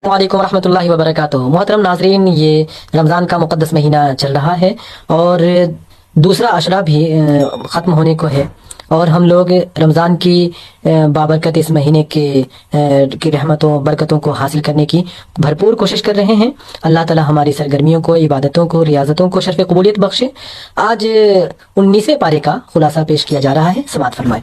वालेकुम रहमतुल्लाहि व बरकातुहू। मोहतरम नाजरीन, ये रमज़ान का मुक़द्दस महीना चल रहा है और दूसरा अशरा भी ख़त्म होने को है और हम लोग रमज़ान की बाबरकत इस महीने की रहमतों बरकतों को हासिल करने की भरपूर कोशिश कर रहे हैं। अल्लाह ताला हमारी सरगर्मियों को, इबादतों को, रियाजतों को शर्फ़ कबूलियत बख्शे। आज 19वें पारे का खुलासा पेश किया जा रहा है। समाअत फरमाएं।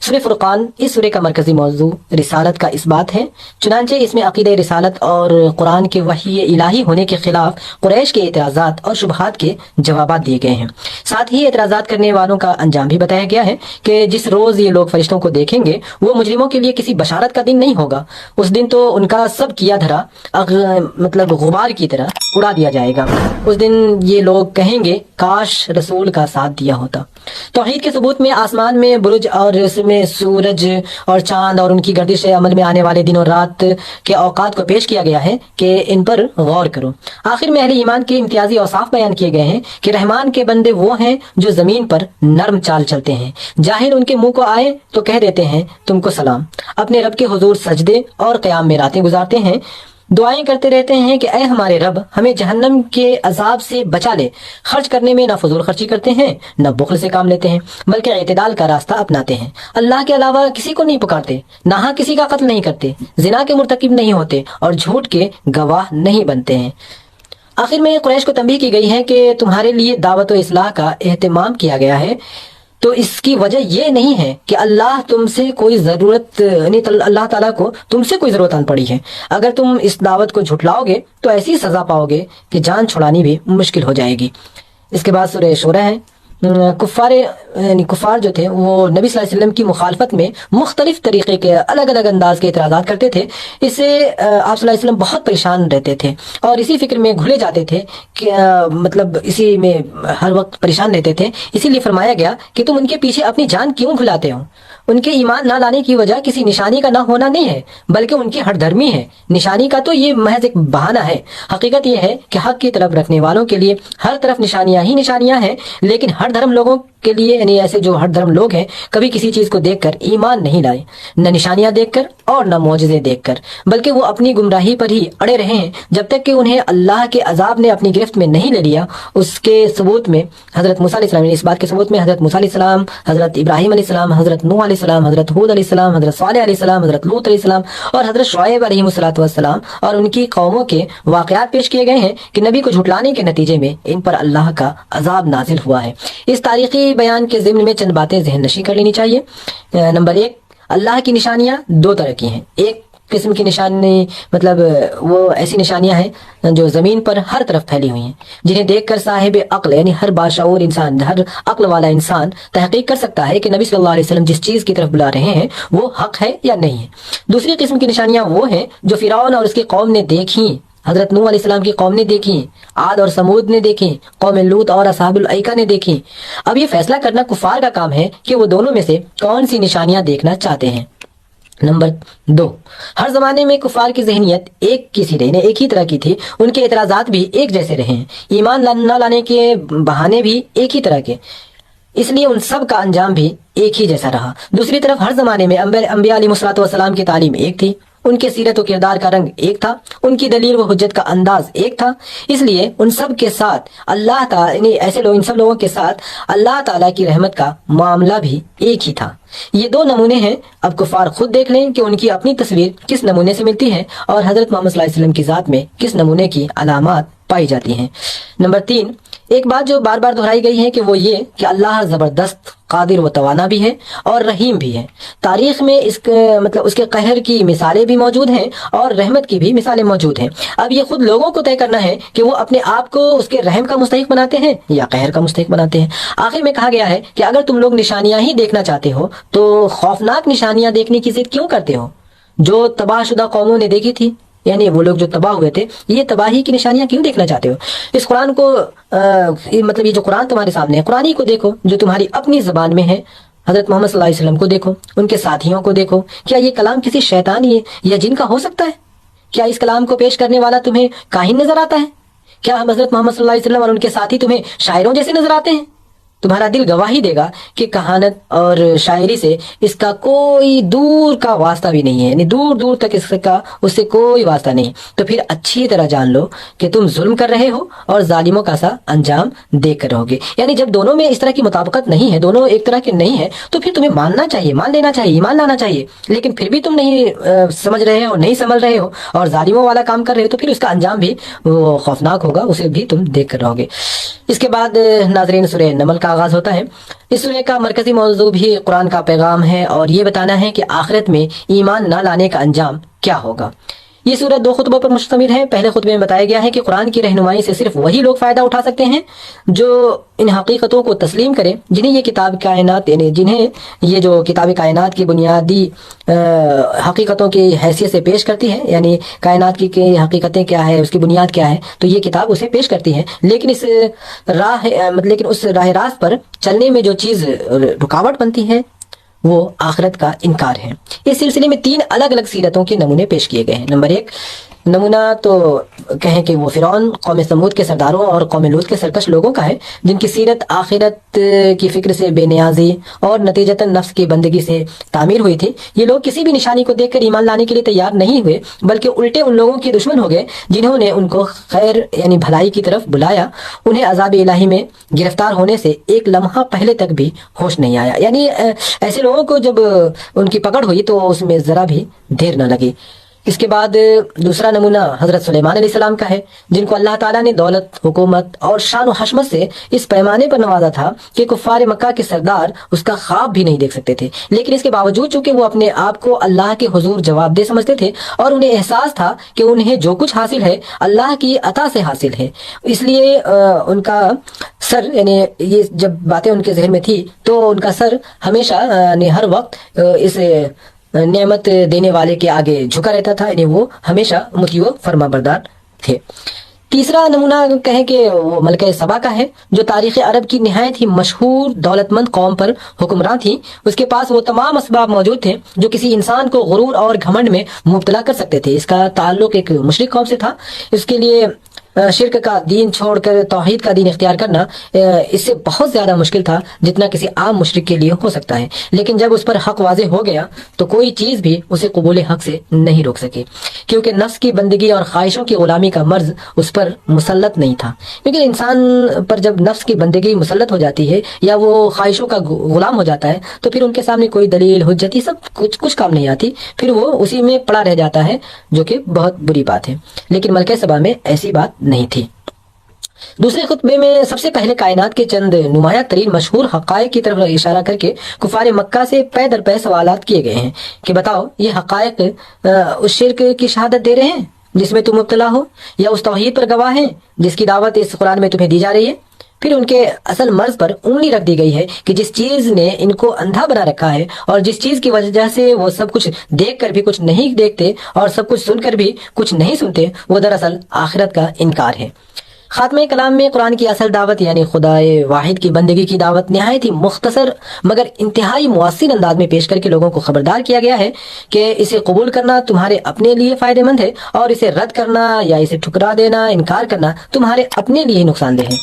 सूरह फुरक़ान, इस सूरह का मरकज़ी मौजू रिसालत का इस्बात है। चुनांचे इसमें अक़ीदे रिसालत और कुरान के वही इलाही होने के खिलाफ कुरैश के एतराज़ात और शुबहात के जवाबात दिए गए हैं। साथ ही एतराज़ात करने वालों का अंजाम भी बताया गया है कि जिस रोज़ ये लोग फरिश्तों को देखेंगे वो मुजरिमों के लिए किसी बशारत का दिन नहीं होगा। उस दिन तो उनका सब किया धरा मतलब गुबार की तरह उड़ा दिया जाएगा। उस दिन ये लोग कहेंगे काश रसूल का साथ दिया होता। तौहीद के सबूत में आसमान में बुरुज और इसमें सूरज और चांद और उनकी गर्दिश अमल में आने वाले दिन और रात के औकात को पेश किया गया है कि इन पर गौर करो। आखिर में अहले ईमान के इम्तियाजी औसाफ बयान किए गए हैं कि रहमान के बंदे वो हैं जो जमीन पर नरम चाल चलते हैं। जाहिल उनके मुंह को आए तो कह देते हैं तुमको सलाम। अपने रब के हुजूर सजदे और क़याम में रातें गुजारते हैं, दुआएं करते रहते हैं कि ऐ हमारे रब हमें जहन्नम के अजाब से बचा ले। खर्च करने में न फजूल खर्ची करते हैं, न बुख्ल से काम लेते हैं, बल्कि इत्तिदाल का रास्ता अपनाते हैं। अल्लाह के अलावा किसी को नहीं पुकारते, नाहा किसी का कत्ल नहीं करते, जिना के मुर्तकिब नहीं होते और झूठ के गवाह नहीं बनते हैं। आखिर में कुरैश को तंबीह की गई है कि तुम्हारे लिए दावत व इस्लाह का एहतमाम किया गया है, तो इसकी वजह ये नहीं है कि अल्लाह तुमसे कोई ज़रूरत नहीं, अल्लाह ताला को तुमसे कोई ज़रूरत आन पड़ी है। अगर तुम इस दावत को झुटलाओगे तो ऐसी सज़ा पाओगे कि जान छुड़ानी भी मुश्किल हो जाएगी। इसके बाद सूरह शूरा है। कुफ़ार जो थे वो नबी सल्लल्लाहु अलैहि वसल्लम की मुखालफत में मुख्तलिफ तरीक़े के अलग अलग अंदाज के एतराज़ात करते थे। इससे आप सल्लल्लाहु अलैहि वसल्लम बहुत परेशान रहते थे और इसी फिक्र में घुले जाते थे कि मतलब इसी में हर वक्त परेशान रहते थे। इसीलिए फरमाया गया कि तुम उनके पीछे अपनी जान क्यों भुलाते हो। उनके ईमान ना लाने की वजह किसी निशानी का ना होना नहीं है, बल्कि उनकी हठधर्मी है। निशानी का तो ये महज एक बहाना है। हकीकत ये है कि हक की तरफ रखने वालों के लिए हर तरफ निशानियां ही निशानियां हैं, लेकिन हर धर्म लोगों के लिए यानी ऐसे जो हर धर्म लोग हैं कभी किसी चीज को देखकर ईमान नहीं लाए, न निशानियां देखकर और न मौजज़े देखकर, बल्कि वो अपनी गुमराही पर ही अड़े रहे हैं जब तक कि उन्हें अल्लाह के अजाब ने अपनी गिरफ्त में नहीं ले लिया। उसके सबूत में हजरत मूसा अलैहिस्सलाम, इस बात के सबूत में हजरत मूसा अलैहिस्सलाम, हजरत इब्राहिम अलैहिस्सलाम, हजरत नूह अलैहिस्सलाम, हजरत हूद अलैहिस्सलाम, हजरत सालेह अलैहिस्सलाम, हजरत लूत अलैहिस्सलाम और हजरत शुआइब अलैहिस्सलाम और उनकी कौमों के वाक़यात पेश किए गए हैं कि नबी को झुटलाने के नतीजे में इन पर अल्लाह का अजाब नाजिल हुआ है। इस तारीखी बयान के ज़िम्न में चंद बातें ज़हन नशी कर लेनी चाहिए। नंबर 1, अल्लाह की निशानियां दो तरह की हैं। एक किस्म की निशानी मतलब वो ऐसी निशानियां हैं जो ज़मीन पर हर तरफ फैली हुई हैं, जिन्हें देखकर साहिब अक्ल यानी हर बाशऊर इंसान, हर अक्ल वाला इंसान तहकीक कर सकता है कि नबी सल्लल्लाहु अलैहि वसल्लम जिस चीज़ की तरफ बुला रहे हैं वो हक है या नहीं है। दूसरी किस्म की निशानियां वो हैं जो फिरौन और उसकी कौम ने देखी, हजरत नूह अलैहिस्सलाम की कौम ने देखी, आद और समूद ने देखी, कौम लूत और असहाबुल ऐका ने देखी। अब ये फैसला करना कुफार का काम है कि वो दोनों में से कौन सी निशानियां देखना चाहते हैं। नंबर 2, हर जमाने में कुफार की जहनियत एक की सी रही, एक ही तरह की थी। उनके एतराज़ात भी एक जैसे रहे हैं, ईमान न लाने के बहाने भी एक ही तरह के, इसलिए उन सब का अंजाम भी एक ही जैसा रहा। दूसरी तरफ हर जमाने में अंबिया अलैहिस्सलातु वस्सलाम की तालीम एक थी, उनके सीरत व किरदार का रंग एक था, उनकी दलील व हुज्जत का अंदाज एक था। इसलिए उन सब के साथ अल्लाह ताला यानी ऐसे लोग, इन सब लोगों के साथ अल्लाह ताला की रहमत का मामला भी एक ही था। ये दो नमूने हैं। अब कुफार खुद देख लें कि उनकी अपनी तस्वीर किस नमूने से मिलती है और हजरत मोहम्मद सल्लल्लाहु अलैहि वसल्लम की ज़ात में किस नमूने की अलामात पाई जाती हैं। नंबर 3, एक बात जो बार बार दोहराई गई है कि वो ये कि अल्लाह ज़बरदस्त, कादिर व तवाना भी है और रहीम भी है। तारीख में इसके मतलब उसके कहर की मिसालें भी मौजूद हैं और रहमत की भी मिसालें मौजूद हैं। अब ये खुद लोगों को तय करना है कि वो अपने आप को उसके रहम का मुस्तहिक बनाते हैं या कहर का मुस्तहिक बनाते हैं। आखिर में कहा गया है कि अगर तुम लोग निशानियां ही देखना चाहते हो तो खौफनाक निशानियां देखने की जिद क्यों करते हो जो तबाहशुदा कौमों ने देखी थी, यानी वो लोग जो तबाह हुए थे। ये तबाही की निशानियां क्यों देखना चाहते हो? इस कुरान को मतलब ये जो कुरान तुम्हारे सामने है, कुरान ही को देखो जो तुम्हारी अपनी ज़बान में है। हजरत मोहम्मद सल्लल्लाहु अलैहि वसल्लम को देखो, उनके साथियों को देखो। क्या ये कलाम किसी शैतानी या जिन का हो सकता है? क्या इस कलाम को पेश करने वाला तुम्हें काहिन नजर आता है? क्या हजरत मोहम्मद सल्लल्लाहु अलैहि वसल्लम और उनके साथी तुम्हें शायरों जैसे नजर आते हैं? تمہارا دل گواہی دے گا کہ کہانت اور شاعری سے اس کا کوئی دور کا واسطہ بھی نہیں ہے، یعنی دور دور تک اس سے کوئی واسطہ نہیں، تو پھر اچھی طرح جان لو کہ تم ظلم کر رہے ہو اور ظالموں کا سا انجام دیکھ کر رہو گے۔ یعنی جب دونوں میں اس طرح کی مطابقت نہیں ہے، دونوں ایک طرح کے نہیں ہے، تو پھر تمہیں ماننا چاہیے، مان لینا چاہیے، ایمان لانا چاہیے، لیکن پھر بھی تم نہیں سمجھ رہے ہو، نہیں سمجھ رہے ہو اور ظالموں والا کام کر رہے ہو، تو پھر اس کا انجام بھی خوفناک ہوگا، اسے بھی تم دیکھ کر رہو گے۔ اس کے بعد ناظرین سورہ نمل کا آغاز ہوتا ہے۔ اس سورہ کا مرکزی موضوع بھی قرآن کا پیغام ہے اور یہ بتانا ہے کہ آخرت میں ایمان نہ لانے کا انجام کیا ہوگا۔ یہ سورت 2 خطبوں پر مشتمل ہے۔ پہلے خطبے میں بتایا گیا ہے کہ قرآن کی رہنمائی سے صرف وہی لوگ فائدہ اٹھا سکتے ہیں جو ان حقیقتوں کو تسلیم کریں جنہیں یہ کتاب کائنات، یعنی جنہیں یہ جو کتاب کائنات کی بنیادی حقیقتوں کی حیثیت سے پیش کرتی ہے، یعنی کائنات کی حقیقتیں کیا ہے، اس کی بنیاد کیا ہے، تو یہ کتاب اسے پیش کرتی ہے، لیکن اس راہ راست پر چلنے میں جو چیز رکاوٹ بنتی ہے وہ آخرت کا انکار ہے۔ اس سلسلے میں 3 الگ الگ سیرتوں کے نمونے پیش کیے گئے ہیں۔ نمبر 1 نمونہ تو کہیں کہ وہ فرعون، قوم سمود کے سرداروں اور قوم لوط کے سرکش لوگوں کا ہے، جن کی سیرت آخرت کی فکر سے بے نیازی اور نتیجتاً نفس کی بندگی سے تعمیر ہوئی تھی۔ یہ لوگ کسی بھی نشانی کو دیکھ کر ایمان لانے کے لیے تیار نہیں ہوئے، بلکہ الٹے ان لوگوں کے دشمن ہو گئے جنہوں نے ان کو خیر یعنی بھلائی کی طرف بلایا۔ انہیں عذاب الہی میں گرفتار ہونے سے ایک لمحہ پہلے تک بھی ہوش نہیں آیا، یعنی ایسے لوگوں کو جب ان کی پکڑ ہوئی تو اس میں ذرا بھی دیر نہ لگی۔ اس کے بعد دوسرا نمونہ حضرت سلیمان علیہ السلام کا ہے، جن کو اللہ تعالیٰ نے دولت، حکومت اور شان و حشمت سے اس پیمانے پر نوازا تھا کہ کفار مکہ کے سردار اس کا خواب بھی نہیں دیکھ سکتے تھے، لیکن اس کے باوجود چونکہ وہ اپنے آپ کو اللہ کے حضور جواب دہ سمجھتے تھے اور انہیں احساس تھا کہ انہیں جو کچھ حاصل ہے اللہ کی عطا سے حاصل ہے، اس لیے ان کا سر، یعنی یہ جب باتیں ان کے ذہن میں تھی تو ان کا سر ہمیشہ یعنی ہر وقت اس نعمت دینے والے کے آگے جھکا رہتا تھا، یعنی وہ ہمیشہ مطیع و فرما بردار تھے۔ تیسرا نمونہ کہیں کہ وہ ملکہ سبا کا ہے، جو تاریخ عرب کی نہایت ہی مشہور دولت مند قوم پر حکمراں تھی۔ اس کے پاس وہ تمام اسباب موجود تھے جو کسی انسان کو غرور اور گھمنڈ میں مبتلا کر سکتے تھے۔ اس کا تعلق ایک مشرک قوم سے تھا، اس کے لیے شرک کا دین چھوڑ کر توحید کا دین اختیار کرنا اس سے بہت زیادہ مشکل تھا جتنا کسی عام مشرک کے لیے ہو سکتا ہے، لیکن جب اس پر حق واضح ہو گیا تو کوئی چیز بھی اسے قبول حق سے نہیں روک سکی، کیونکہ نفس کی بندگی اور خواہشوں کی غلامی کا مرض اس پر مسلط نہیں تھا۔ کیونکہ انسان پر جب نفس کی بندگی مسلط ہو جاتی ہے یا وہ خواہشوں کا غلام ہو جاتا ہے تو پھر ان کے سامنے کوئی دلیل، حجت، یہ سب کچھ کام نہیں آتی، پھر وہ اسی میں پڑا رہ جاتا ہے، جو کہ بہت بری بات ہے۔ لیکن ملکہ سبا میں ایسی بات نہیں تھی۔ دوسرے خطبے میں سب سے پہلے کائنات کے چند نمایاں ترین مشہور حقائق کی طرف اشارہ کر کے کفار مکہ سے پے در پے سوالات کیے گئے ہیں کہ بتاؤ یہ حقائق اس شرک کی شہادت دے رہے ہیں جس میں تم مبتلا ہو، یا اس توحید پر گواہ ہیں جس کی دعوت اس قرآن میں تمہیں دی جا رہی ہے؟ پھر ان کے اصل مرض پر انگلی رکھ دی گئی ہے کہ جس چیز نے ان کو اندھا بنا رکھا ہے اور جس چیز کی وجہ سے وہ سب کچھ دیکھ کر بھی کچھ نہیں دیکھتے اور سب کچھ سن کر بھی کچھ نہیں سنتے، وہ دراصل آخرت کا انکار ہے۔ خاتمہ کلام میں قرآن کی اصل دعوت یعنی خدائے واحد کی بندگی کی دعوت نہایت ہی مختصر مگر انتہائی مؤثر انداز میں پیش کر کے لوگوں کو خبردار کیا گیا ہے کہ اسے قبول کرنا تمہارے اپنے لیے فائدہ مند ہے اور اسے رد کرنا یا اسے ٹھکرا دینا، انکار کرنا تمہارے اپنے لیے نقصان دہ ہے۔